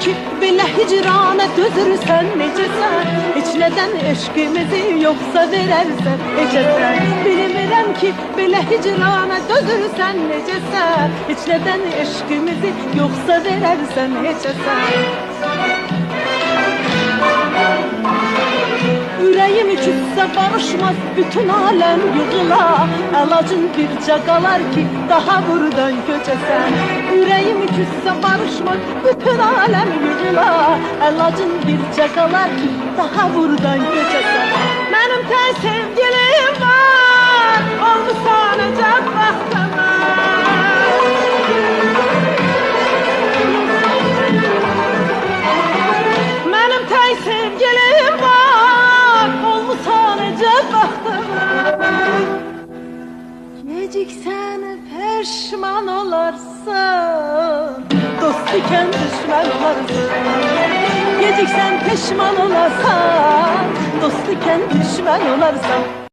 ki belə hicrana dözürsən necəsən? Heç nədən eşqimizi yoxsa verərsən necəsən? Bilmirəm ki belə hicrana dözürsən necəsən? Heç nədən eşqimizi yoxsa verərsən necəsən? Ürəyim küssə barışmaz bütün aləm yığıla. Əlacın bircə qalar ki daha buradan köçəsən. Ürəyim küssə barışmaz bütün aləm yığıla. Əlacın bircə qalar ki daha buradan köçəsən. Mənim tək sevgilim var, olmusan əcəb vaxtına. Mənim tək sevgilim var, olmusan əcəb vaxtına. Geciksən peşman olarsan, dost ikən düşmən olarsan. Geciksən peşman olarsan, dost ikən düşmən olarsan.